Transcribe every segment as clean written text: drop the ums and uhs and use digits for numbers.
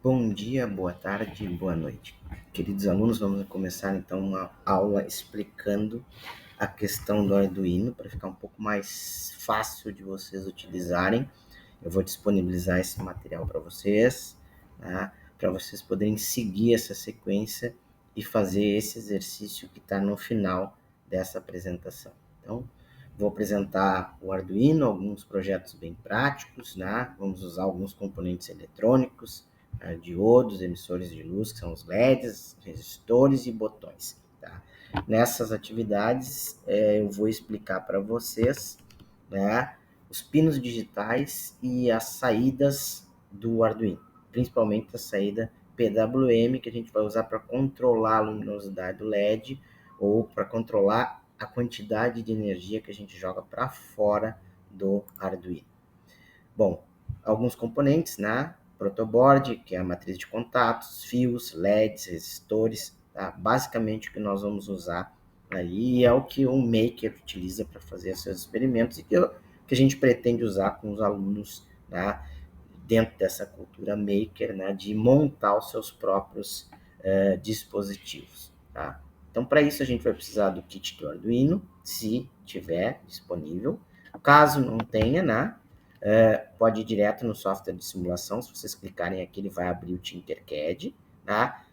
Bom dia, boa tarde, boa noite. Queridos alunos, vamos começar então uma aula explicando a questão do Arduino para ficar um pouco mais fácil de vocês utilizarem. Eu vou disponibilizar esse material para vocês, tá? Para vocês poderem seguir essa sequência e fazer esse exercício que está no final dessa apresentação. Então, vou apresentar o Arduino, alguns projetos bem práticos, né? Vamos usar alguns componentes eletrônicos, diodos, emissores de luz, que são os LEDs, resistores e botões. Tá? Nessas atividades, eu vou explicar para vocês, né, os pinos digitais e as saídas do Arduino, principalmente a saída PWM, que a gente vai usar para controlar a luminosidade do LED ou para controlar a quantidade de energia que a gente joga para fora do Arduino. Bom, alguns componentes, né? Protoboard, que é a matriz de contatos, fios, LEDs, resistores, tá? Basicamente o que nós vamos usar aí é o que o Maker utiliza para fazer seus experimentos e que a gente pretende usar com os alunos, né? Dentro dessa cultura Maker, né? De montar os seus próprios dispositivos, tá? Então, para isso, a gente vai precisar do kit do Arduino, se tiver disponível. Caso não tenha, né? Pode ir direto no software de simulação. Se vocês clicarem aqui, ele vai abrir o Tinkercad. Tá?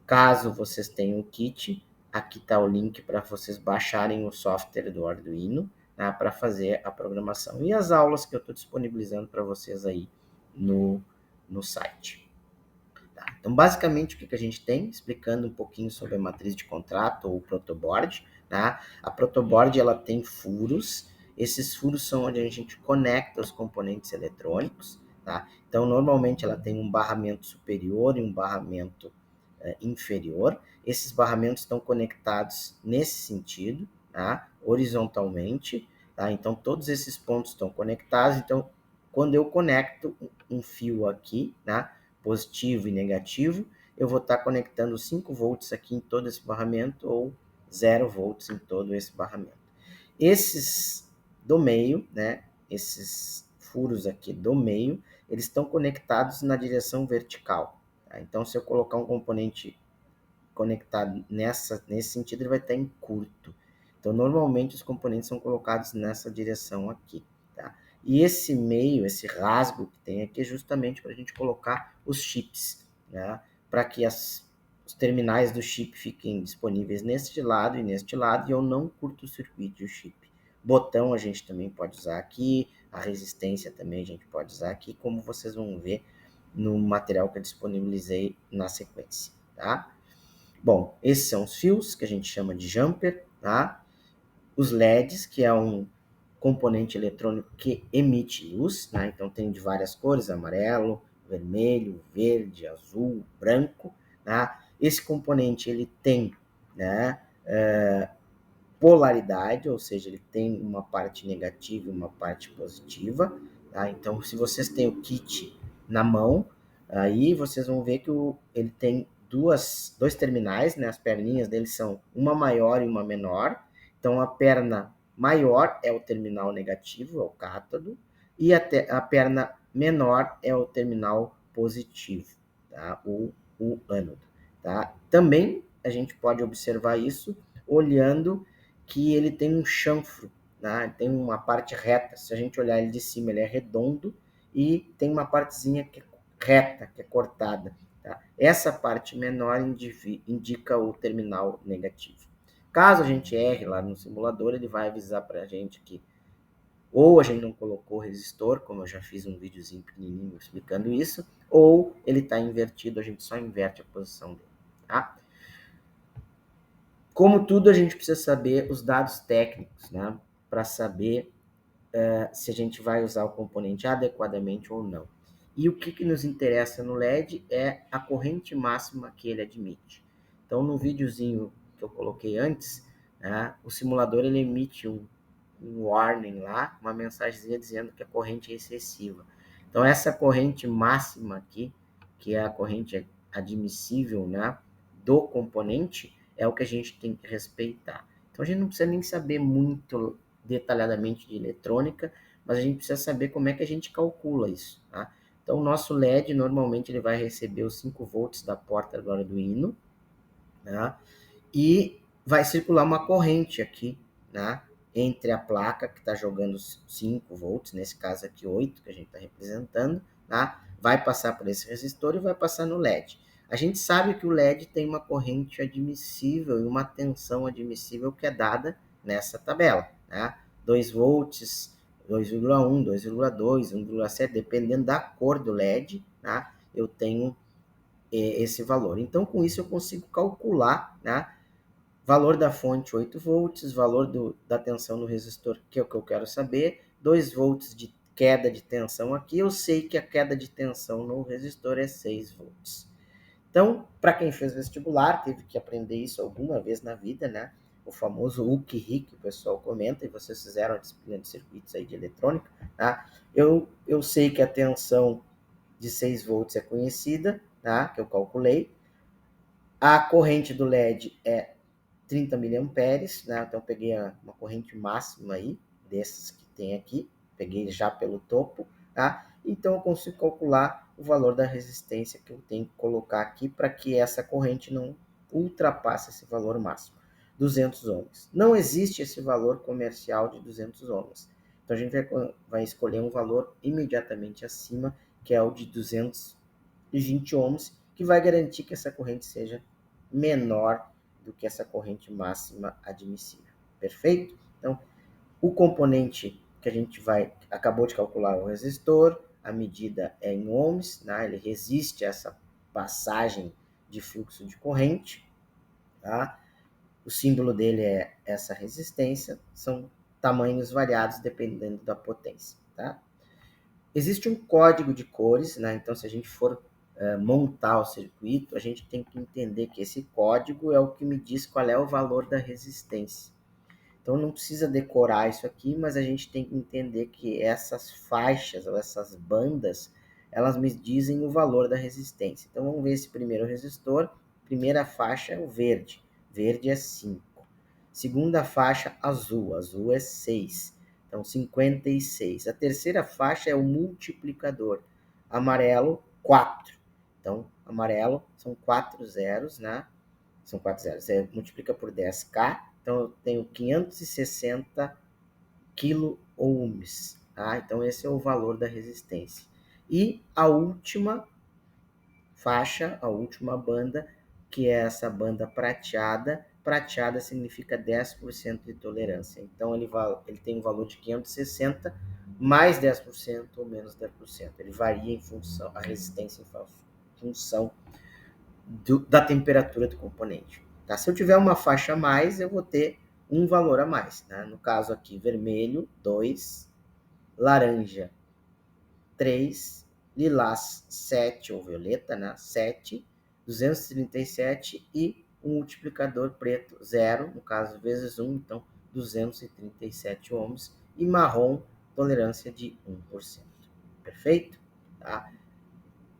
Caso vocês tenham o kit, aqui está o link para vocês baixarem o software do Arduino, tá? Para fazer a programação. E as aulas que eu estou disponibilizando para vocês aí no site. Tá? Então, basicamente, o que a gente tem, explicando um pouquinho sobre a matriz de contrato ou protoboard. Tá? A protoboard ela tem furos. Esses furos são onde a gente conecta os componentes eletrônicos. Tá? Então, normalmente, ela tem um barramento superior e um barramento inferior. Esses barramentos estão conectados nesse sentido, tá? Horizontalmente. Tá? Então, todos esses pontos estão conectados. Então, quando eu conecto um fio aqui, tá? Positivo e negativo, eu vou estar conectando 5 volts aqui em todo esse barramento ou 0 volts em todo esse barramento. Esses do meio, né, esses furos aqui do meio, eles estão conectados na direção vertical. Tá? Então, se eu colocar um componente conectado nesse sentido, ele vai estar em curto. Então, normalmente, os componentes são colocados nessa direção aqui. Tá? E esse meio, esse rasgo que tem aqui, é justamente para a gente colocar os chips, né? Para que os terminais do chip fiquem disponíveis neste lado e neste lado, e eu não curto-circuite o chip. Botão a gente também pode usar aqui, a resistência também a gente pode usar aqui, como vocês vão ver no material que eu disponibilizei na sequência, tá? Bom, esses são os fios, que a gente chama de jumper, tá? Os LEDs, que é um componente eletrônico que emite luz, né? Então tem de várias cores, amarelo, vermelho, verde, azul, branco, tá? Esse componente, ele tem, né, polaridade, ou seja, ele tem uma parte negativa e uma parte positiva, tá? Então, se vocês têm o kit na mão, aí vocês vão ver que ele tem dois terminais, né? As perninhas dele são uma maior e uma menor. Então, a perna maior é o terminal negativo, é o cátodo, e a perna menor é o terminal positivo, tá? O ânodo, tá? Também a gente pode observar isso olhando que ele tem um chanfro, né? Tem uma parte reta. Se a gente olhar ele de cima, ele é redondo e tem uma partezinha que é reta, que é cortada. Tá? Essa parte menor indica o terminal negativo. Caso a gente erre lá no simulador, ele vai avisar para a gente que ou a gente não colocou resistor, como eu já fiz um videozinho pequenininho explicando isso, ou ele está invertido, a gente só inverte a posição dele. Tá? Como tudo, a gente precisa saber os dados técnicos, né? Para saber se a gente vai usar o componente adequadamente ou não. E o que nos interessa no LED é a corrente máxima que ele admite. Então, no videozinho que eu coloquei antes, né, o simulador ele emite um warning lá, uma mensagenzinha dizendo que a corrente é excessiva. Então, essa corrente máxima aqui, que é a corrente admissível, né, do componente, é o que a gente tem que respeitar. Então, a gente não precisa nem saber muito detalhadamente de eletrônica, mas a gente precisa saber como é que a gente calcula isso, tá? Então, o nosso LED, normalmente, ele vai receber os 5 volts da porta do Arduino, né? E vai circular uma corrente aqui, né? Entre a placa que está jogando 5 volts, nesse caso aqui 8, que a gente está representando, tá? Vai passar por esse resistor e vai passar no LED. A gente sabe que o LED tem uma corrente admissível e uma tensão admissível que é dada nessa tabela, né? 2 volts, 2,1, 2,2, 1,7, dependendo da cor do LED, tá? Eu tenho esse valor. Então, com isso, eu consigo calcular, né? Valor da fonte 8 volts, valor da tensão no resistor, que é o que eu quero saber, 2 volts de queda de tensão aqui, eu sei que a queda de tensão no resistor é 6 volts. Então, para quem fez vestibular, teve que aprender isso alguma vez na vida, né? O famoso UCI, que o pessoal comenta, e vocês fizeram a disciplina de circuitos aí de eletrônica, tá? Eu sei que a tensão de 6 volts é conhecida, tá? Que eu calculei. A corrente do LED é 30 miliamperes, né? Então, peguei uma corrente máxima aí, dessas que tem aqui, peguei já pelo topo, tá? Então, eu consigo calcular o valor da resistência que eu tenho que colocar aqui para que essa corrente não ultrapasse esse valor máximo, 200 ohms. Não existe esse valor comercial de 200 ohms. Então, a gente vai escolher um valor imediatamente acima, que é o de 220 ohms, que vai garantir que essa corrente seja menor do que essa corrente máxima admissível. Perfeito? Então, o componente que a gente acabou de calcular é o resistor, a medida é em ohms, né? Ele resiste a essa passagem de fluxo de corrente, tá? O símbolo dele é essa resistência, são tamanhos variados dependendo da potência, tá? Existe um código de cores, né? Então, se a gente for montar o circuito, a gente tem que entender que esse código é o que me diz qual é o valor da resistência. Então, não precisa decorar isso aqui, mas a gente tem que entender que essas faixas, ou essas bandas, elas me dizem o valor da resistência. Então, vamos ver esse primeiro resistor. Primeira faixa é o verde. Verde é 5. Segunda faixa, azul. Azul é 6. Então, 56. A terceira faixa é o multiplicador. Amarelo, 4. Então, amarelo são 4 zeros, né? São 4 zeros. Você multiplica por 10K. Então, eu tenho 560 kilo-ohms. Tá? Então, esse é o valor da resistência. E a última faixa, a última banda, que é essa banda prateada. Prateada significa 10% de tolerância. Então, ele tem um valor de 560 mais 10% ou menos 10%. Ele varia em função, a resistência em função da temperatura do componente. Tá? Se eu tiver uma faixa a mais, eu vou ter um valor a mais. Né? No caso aqui, vermelho, 2, laranja, 3, lilás, 7, ou violeta, né? 7, 237 e um multiplicador preto, 0, no caso, vezes 1, então 237 ohms, e marrom, tolerância de 1%. Perfeito? Tá?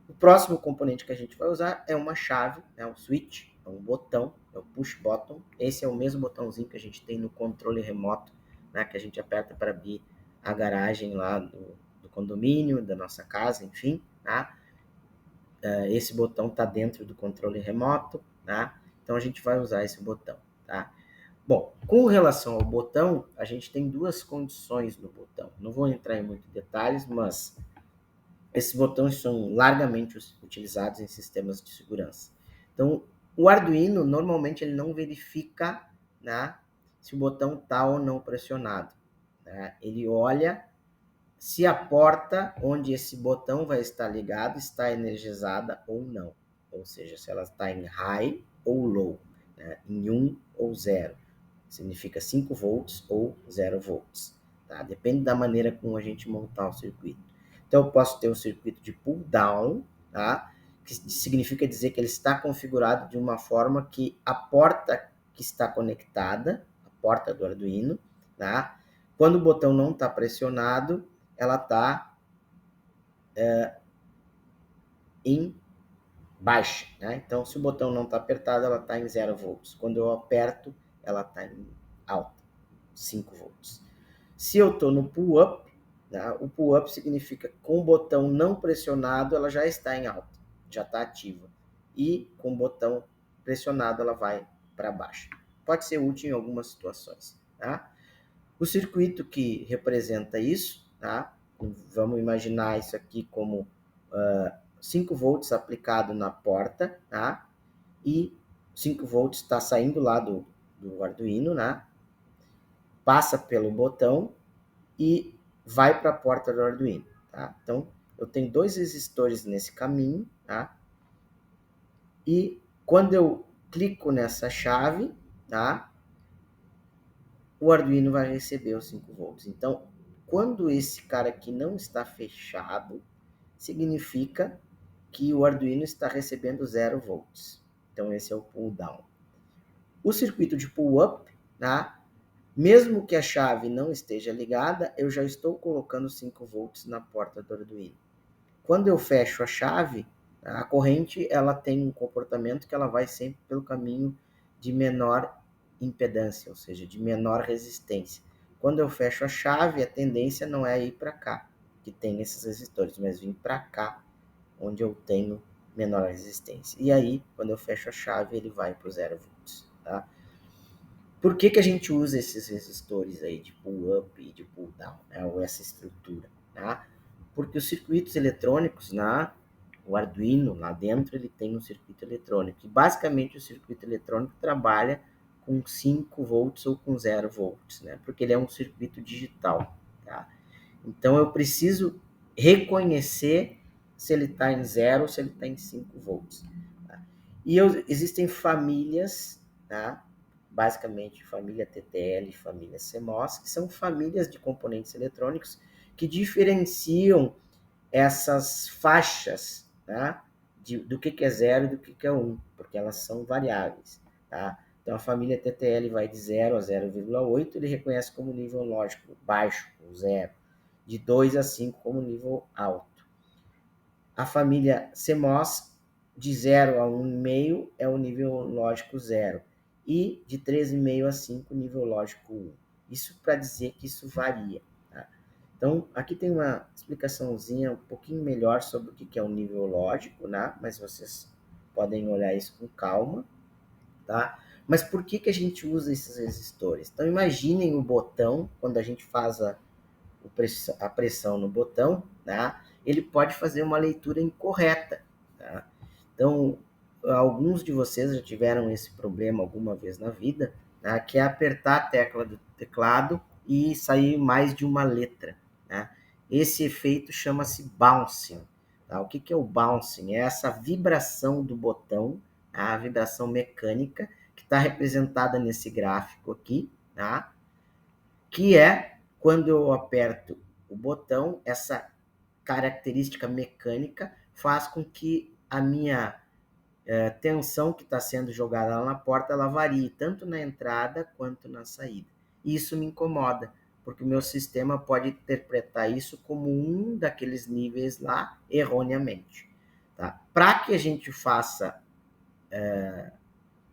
O próximo componente que a gente vai usar é uma chave, é um switch, é um botão, é o push button. Esse é o mesmo botãozinho que a gente tem no controle remoto, né, que a gente aperta para abrir a garagem lá do condomínio, da nossa casa, enfim. Tá? Esse botão está dentro do controle remoto, tá? Então a gente vai usar esse botão. Tá? Bom, com relação ao botão, a gente tem duas condições no botão. Não vou entrar em muitos detalhes, mas esses botões são largamente utilizados em sistemas de segurança. Então, o Arduino, normalmente, ele não verifica, né, se o botão está ou não pressionado. Né? Ele olha se a porta onde esse botão vai estar ligado está energizada ou não. Ou seja, se ela está em high ou low, né? Em 1 ou 0. Significa 5 volts ou 0 volts. Tá? Depende da maneira como a gente montar o circuito. Então, eu posso ter um circuito de pull down, tá? Que significa dizer que ele está configurado de uma forma que a porta que está conectada, a porta do Arduino, tá? Quando o botão não está pressionado, ela está em baixa, né? Então, se o botão não está apertado, ela está em 0 volts. Quando eu aperto, ela está em alta, 5 volts. Se eu estou no pull up, Tá? O pull-up significa com o botão não pressionado, ela já está em alta, já está ativa. E com o botão pressionado, ela vai para baixo. Pode ser útil em algumas situações. Tá? O circuito que representa isso, tá? Vamos imaginar isso aqui como 5 volts aplicado na porta, tá? E 5 volts está saindo lá do Arduino, né? Passa pelo botão e vai para a porta do Arduino, tá? Então, eu tenho 2 resistores nesse caminho, tá? E quando eu clico nessa chave, tá? O Arduino vai receber os 5 volts. Então, quando esse cara aqui não está fechado, significa que o Arduino está recebendo 0 volts. Então, esse é o pull down. O circuito de pull up, tá? Mesmo que a chave não esteja ligada, eu já estou colocando 5 volts na porta do Arduino. Quando eu fecho a chave, a corrente ela tem um comportamento que ela vai sempre pelo caminho de menor impedância, ou seja, de menor resistência. Quando eu fecho a chave, a tendência não é ir para cá, que tem esses resistores, mas vir para cá, onde eu tenho menor resistência. E aí, quando eu fecho a chave, ele vai para o 0 volts. Tá? Por que a gente usa esses resistores aí de pull-up e de pull-down, né? Ou essa estrutura? Tá? Porque os circuitos eletrônicos, o Arduino, lá dentro, ele tem um circuito eletrônico. E basicamente o circuito eletrônico trabalha com 5 volts ou com 0 volts, né? Porque ele é um circuito digital. Tá? Então eu preciso reconhecer se ele está em 0 ou se ele está em 5 volts. Tá? E existem famílias, tá? Basicamente família TTL e família CMOS, que são famílias de componentes eletrônicos que diferenciam essas faixas, tá? Do que é 0 e do que é 1, porque elas são variáveis. Tá? Então, a família TTL vai de 0 a 0,8, ele reconhece como nível lógico baixo, ou 0. De 2 a 5 como nível alto. A família CMOS, de 0 a 1,5 é o nível lógico 0. E de 3,5 a 5, nível lógico 1. Isso para dizer que isso varia. Tá? Então, aqui tem uma explicaçãozinha um pouquinho melhor sobre o que é o nível lógico, né? Mas vocês podem olhar isso com calma. Tá? Mas por que a gente usa esses resistores? Então, imaginem o botão, quando a gente faz a pressão no botão, tá? Ele pode fazer uma leitura incorreta. Tá? Então, alguns de vocês já tiveram esse problema alguma vez na vida, tá? Que é apertar a tecla do teclado e sair mais de uma letra. Tá? Esse efeito chama-se bouncing. Tá? O que é o bouncing? É essa vibração do botão, tá? A vibração mecânica, que está representada nesse gráfico aqui, tá? Que é quando eu aperto o botão, essa característica mecânica faz com que a minha tensão que está sendo jogada lá na porta, ela varie tanto na entrada quanto na saída. Isso me incomoda, porque o meu sistema pode interpretar isso como um daqueles níveis lá erroneamente. Tá? Para que a gente faça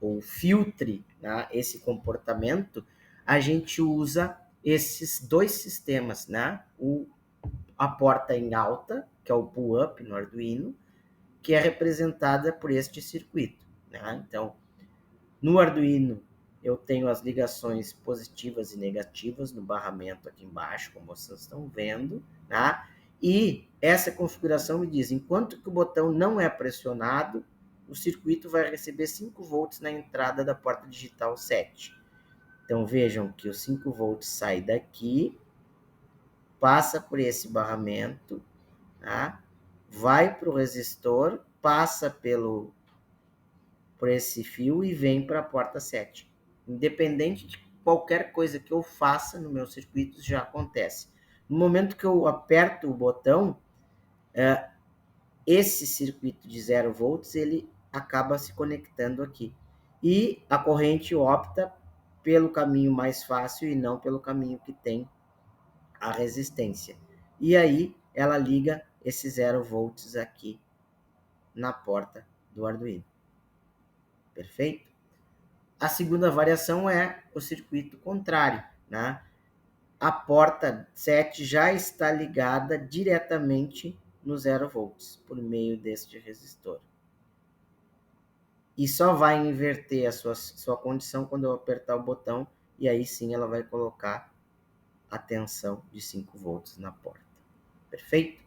ou filtre, né, esse comportamento, a gente usa esses dois sistemas, né? A porta em alta, que é o pull-up no Arduino, que é representada por este circuito. Né? Então, no Arduino, eu tenho as ligações positivas e negativas no barramento aqui embaixo, como vocês estão vendo. Tá? E essa configuração me diz, enquanto que o botão não é pressionado, o circuito vai receber 5 volts na entrada da porta digital 7. Então, vejam que os 5 volts sai daqui, passa por esse barramento, tá? Vai para o resistor, passa por esse fio e vem para a porta 7. Independente de qualquer coisa que eu faça no meu circuito, já acontece. No momento que eu aperto o botão, esse circuito de 0 volts, ele acaba se conectando aqui. E a corrente opta pelo caminho mais fácil e não pelo caminho que tem a resistência. E aí ela liga esse 0 volts aqui na porta do Arduino. Perfeito? A segunda variação é o circuito contrário, né? a porta 7 já está ligada diretamente no 0 volts, por meio deste resistor. E só vai inverter a sua condição quando eu apertar o botão, e aí sim ela vai colocar a tensão de 5 volts na porta. Perfeito?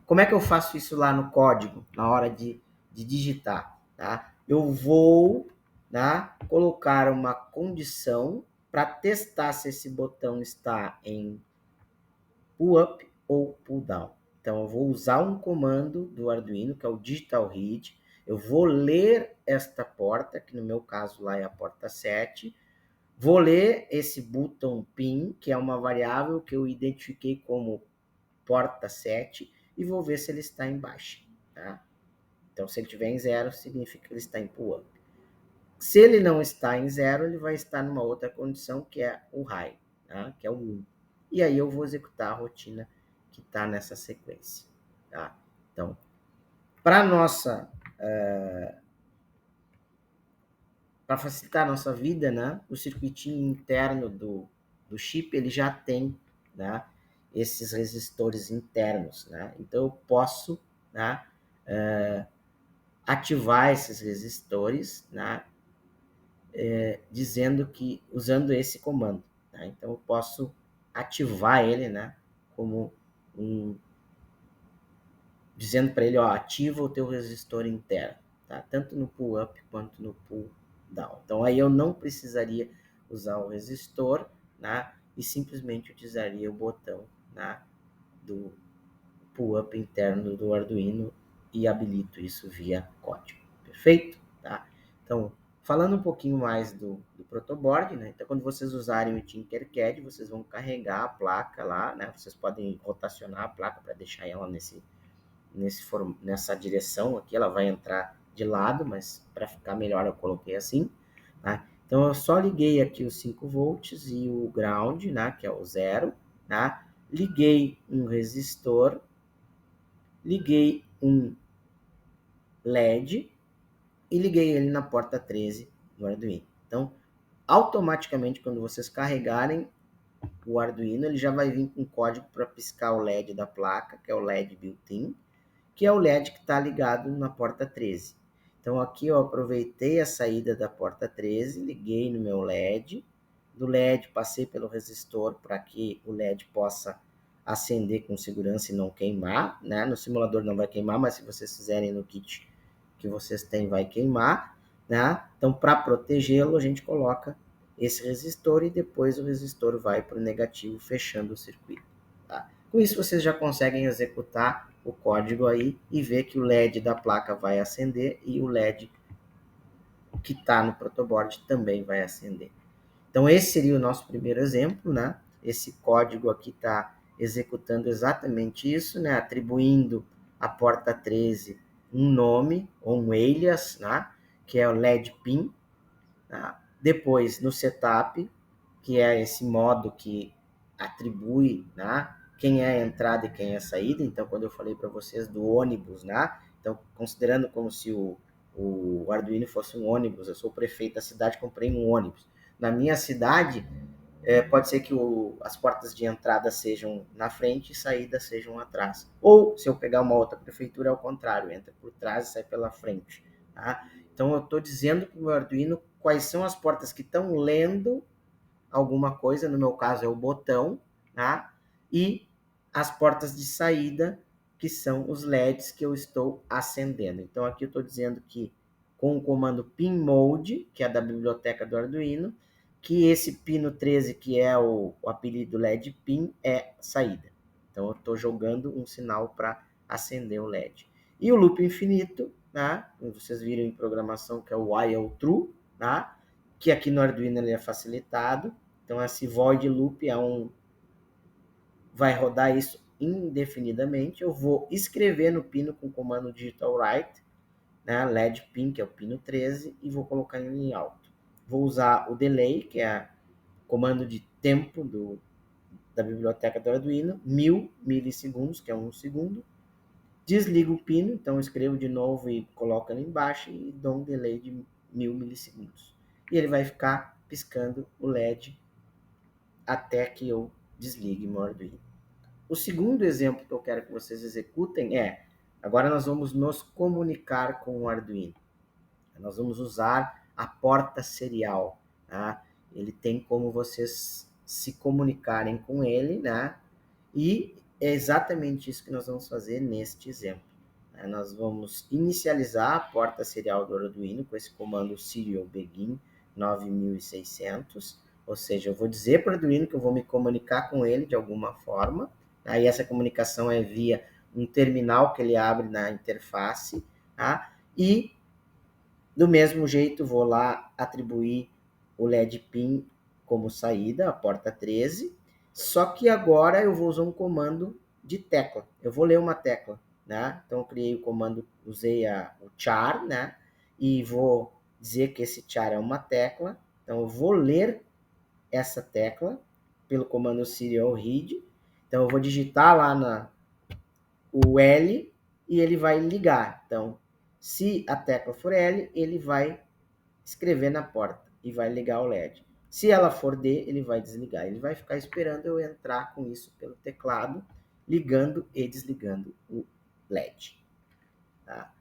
Como é que eu faço isso lá no código, na hora de digitar? Tá? Eu vou, tá, colocar uma condição para testar se esse botão está em pull up ou pull down. Então, eu vou usar um comando do Arduino, que é o digital read. Eu vou ler esta porta, que no meu caso lá é a porta 7. Vou ler esse button pin, que é uma variável que eu identifiquei como porta 7, e vou ver se ele está em baixa. Tá? Então, se ele estiver em 0, significa que ele está em pull up. Se ele não está em 0, ele vai estar numa outra condição, que é o high, tá? Que é o 1. E aí eu vou executar a rotina que está nessa sequência. Tá? Então, para nossa... para facilitar a nossa vida, né, o circuitinho interno do chip, ele já tem, né, esses resistores internos. Né? Então, eu posso, né, ativar esses resistores, né, dizendo que, usando esse comando. Né? Então, eu posso ativar ele, né, como dizendo para ele, ó, ativa o teu resistor interno, tá? Tanto no pull up quanto no pull down. Então, aí eu não precisaria usar o resistor, né, e simplesmente utilizaria o botão, né, do pull up interno do Arduino e habilito isso via código. Perfeito? Tá? Então, falando um pouquinho mais do protoboard, né? Então, quando vocês usarem o Tinkercad, vocês vão carregar a placa lá, né? Vocês podem rotacionar a placa para deixar ela nessa direção aqui, ela vai entrar de lado, mas para ficar melhor eu coloquei assim. Tá? Então, eu só liguei aqui os 5 volts e o ground, né? Que é o 0. Tá? Liguei um resistor, liguei um LED e liguei ele na porta 13 do Arduino. Então, automaticamente, quando vocês carregarem o Arduino, ele já vai vir com código para piscar o LED da placa, que é o LED built-in, que é o LED que está ligado na porta 13. Então, aqui eu aproveitei a saída da porta 13, liguei no meu LED, do LED passei pelo resistor para que o LED possa acender com segurança e não queimar, né? No simulador não vai queimar, mas se vocês fizerem no kit que vocês têm, vai queimar, né? Então, para protegê-lo, a gente coloca esse resistor e depois o resistor vai para o negativo, fechando o circuito. Tá? Com isso, vocês já conseguem executar o código aí e ver que o LED da placa vai acender e o LED que está no protoboard também vai acender. Então, esse seria o nosso primeiro exemplo, né? Esse código aqui está executando exatamente isso, né? Atribuindo à porta 13 um nome, ou um alias, né? Que é o LED pin. Tá? Depois, no setup, que é esse modo que atribui, né, quem é a entrada e quem é a saída. Então, quando eu falei para vocês do ônibus, né, então, considerando como se o Arduino fosse um ônibus, eu sou o prefeito da cidade, comprei um ônibus. Na minha cidade, pode ser que as portas de entrada sejam na frente e saída sejam atrás. Ou, se eu pegar uma outra prefeitura, é o contrário, entra por trás e sai pela frente. Tá? Então, eu estou dizendo para o meu Arduino quais são as portas que estão lendo alguma coisa, no meu caso é o botão, tá? E as portas de saída, que são os LEDs que eu estou acendendo. Então, aqui eu estou dizendo que com o comando pinmode, que é da biblioteca do Arduino, que esse pino 13, que é o apelido LED pin, é saída. Então, eu estou jogando um sinal para acender o LED. E o loop infinito, tá? Como vocês viram em programação, que é o while true, tá? Que aqui no Arduino ele é facilitado. Então, esse void loop vai rodar isso indefinidamente. Eu vou escrever no pino com o comando digital write, né, LED pin, que é o pino 13, e vou colocar em alto. Vou usar o delay, que é o comando de tempo da biblioteca do Arduino, 1000 milissegundos, que é 1 segundo. Desligo o pino, então eu escrevo de novo e coloco ali embaixo e dou um delay de 1000 milissegundos. E ele vai ficar piscando o LED até que eu desligue meu Arduino. O segundo exemplo que eu quero que vocês executem é, agora nós vamos nos comunicar com o Arduino. Nós vamos usar a porta serial, tá? Ele tem como vocês se comunicarem com ele, né? E é exatamente isso que nós vamos fazer neste exemplo. Nós vamos inicializar a porta serial do Arduino com esse comando serial begin 9600, ou seja, eu vou dizer para o Arduino que eu vou me comunicar com ele de alguma forma, e essa comunicação é via um terminal que ele abre na interface, tá? E do mesmo jeito, vou lá atribuir o LED PIN como saída, a porta 13, só que agora eu vou usar um comando de tecla. Eu vou ler uma tecla, né? Então eu criei o comando, usei o char, né? E vou dizer que esse char é uma tecla. Então eu vou ler essa tecla pelo comando serial read. Então eu vou digitar lá o L e ele vai ligar. Então, se a tecla for L, ele vai escrever na porta e vai ligar o LED. Se ela for D, ele vai desligar. Ele vai ficar esperando eu entrar com isso pelo teclado, ligando e desligando o LED. Tá?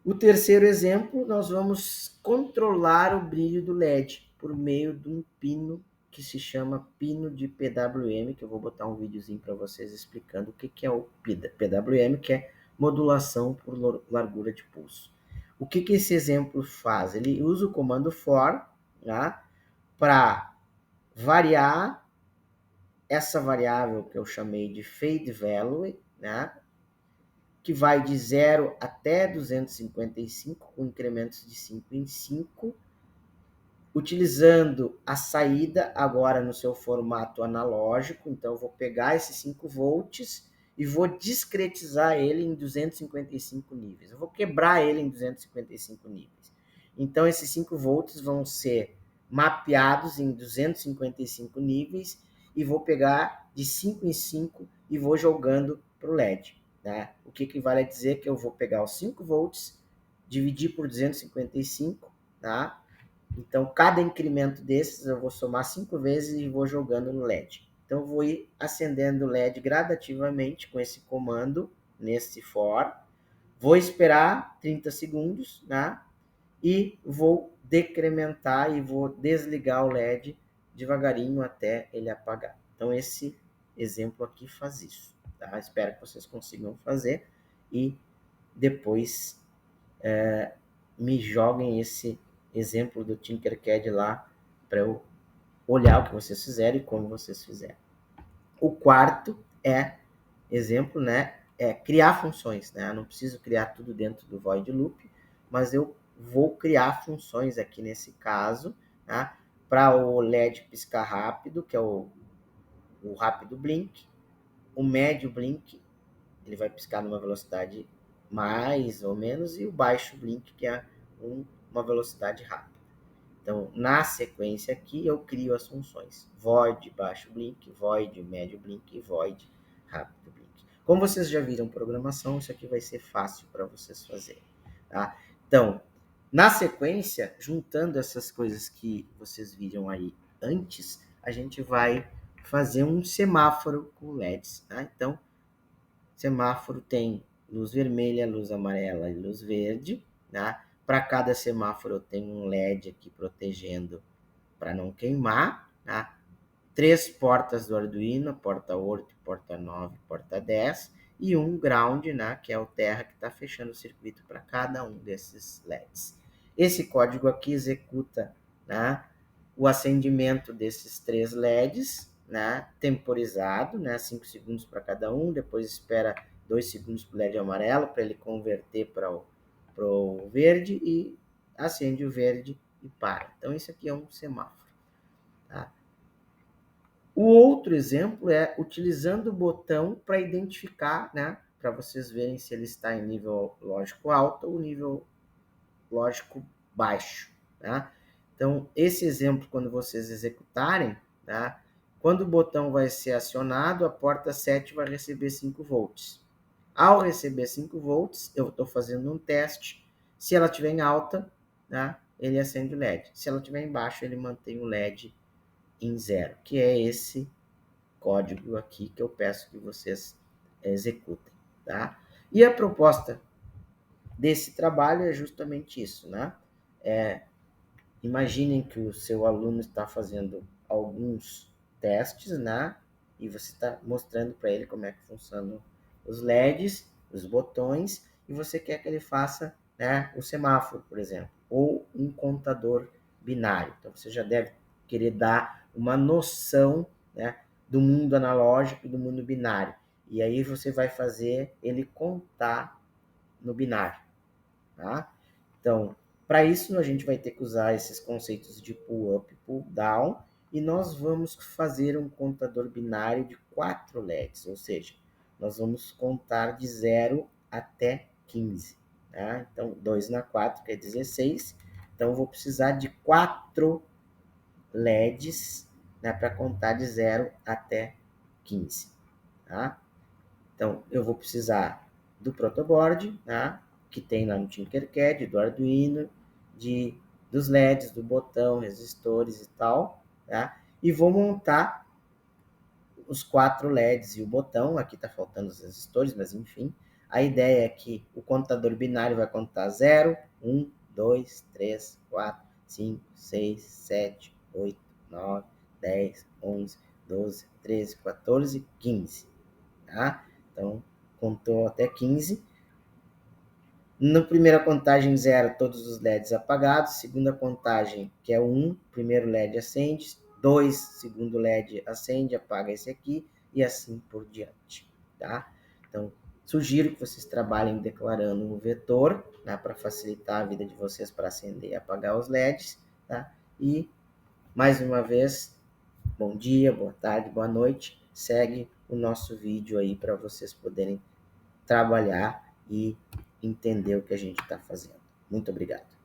O terceiro exemplo, nós vamos controlar o brilho do LED por meio de um pino que se chama pino de PWM, que eu vou botar um videozinho para vocês explicando o que é o PWM, que é modulação por largura de pulso. O que esse exemplo faz? Ele usa o comando for, tá, para variar essa variável que eu chamei de fade value, né, que vai de 0 até 255, com incrementos de 5 em 5, utilizando a saída agora no seu formato analógico. Então, eu vou pegar esses 5 volts e vou discretizar ele em 255 níveis. Eu vou quebrar ele em 255 níveis. Então, esses 5 volts vão ser mapeados em 255 níveis e vou pegar de 5 em 5 e vou jogando para o LED. Né? O que vale dizer que eu vou pegar os 5 volts, dividir por 255, tá? Então, cada incremento desses eu vou somar 5 vezes e vou jogando no LED. Então, eu vou ir acendendo o LED gradativamente com esse comando, nesse for. Vou esperar 30 segundos, né? E vou decrementar e vou desligar o LED devagarinho até ele apagar. Então, esse exemplo aqui faz isso. Tá? Espero que vocês consigam fazer e depois me joguem esse exemplo do Tinkercad lá para eu olhar o que vocês fizeram e como vocês fizeram. O quarto exemplo, né, é criar funções, né? Eu não preciso criar tudo dentro do void loop, mas eu vou criar funções aqui nesse caso, tá? Para o LED piscar rápido, que é o rápido blink, o médio blink, ele vai piscar numa velocidade mais ou menos, e o baixo blink, que é uma velocidade rápida. Então, na sequência aqui, eu crio as funções void baixo blink, void médio blink e void rápido blink. Como vocês já viram programação, isso aqui vai ser fácil para vocês fazerem. Tá? Então, na sequência, juntando essas coisas que vocês viram aí antes, a gente vai fazer um semáforo com LEDs. Tá? Então, semáforo tem luz vermelha, luz amarela e luz verde. Tá? Para cada semáforo eu tenho um LED aqui protegendo para não queimar. Tá? 3 portas do Arduino, porta 8, porta 9, porta 10, e um ground, né, que é o terra que está fechando o circuito para cada um desses LEDs. Esse código aqui executa, né, o acendimento desses 3 LEDs, né, temporizado, né, 5 segundos para cada um, depois espera 2 segundos para o LED amarelo, para ele converter para o verde, e acende o verde e para. Então, isso aqui é um semáforo. Tá? O outro exemplo é utilizando o botão para identificar, né, para vocês verem se ele está em nível lógico alto ou nível lógico baixo. Tá? Então, esse exemplo, quando vocês executarem, tá, quando o botão vai ser acionado, a porta 7 vai receber 5 volts. Ao receber 5 volts, eu estou fazendo um teste. Se ela estiver em alta, tá, ele acende o LED. Se ela estiver em baixo, ele mantém o LED em 0, que é esse código aqui que eu peço que vocês executem, tá? E a proposta desse trabalho é justamente isso, né? Imaginem que o seu aluno está fazendo alguns testes, né? E você está mostrando para ele como é que funcionam os LEDs, os botões, e você quer que ele faça, né, o semáforo, por exemplo, ou um contador binário. Então, você já deve querer dar uma noção, né, do mundo analógico e do mundo binário. E aí você vai fazer ele contar no binário, tá? Então, para isso, a gente vai ter que usar esses conceitos de pull up, pull down, e nós vamos fazer um contador binário de 4 LEDs, ou seja, nós vamos contar de 0 até 15. Tá? Então, 2 na 4 que é 16. Então, eu vou precisar de 4 LEDs, né, para contar de 0 até 15. Tá? Então, eu vou precisar do protoboard, né, que tem lá no Tinkercad, do Arduino, dos LEDs, do botão, resistores e tal, tá? E vou montar os 4 LEDs e o botão. Aqui está faltando os resistores, mas enfim. A ideia é que o contador binário vai contar 0, 1, 2, 3, 4, 5, 6, 7, 8, 9, 10, 11, 12, 13, 14, 15. Tá? Então, contou até 15. Na primeira contagem, 0, todos os LEDs apagados. Segunda contagem, que é 1, primeiro LED acende. 2, segundo LED acende, apaga esse aqui. E assim por diante. Tá? Então, sugiro que vocês trabalhem declarando um vetor, né, para facilitar a vida de vocês para acender e apagar os LEDs. Tá? E, mais uma vez, bom dia, boa tarde, boa noite. Segue o nosso vídeo aí para vocês poderem trabalhar e entender o que a gente está fazendo. Muito obrigado.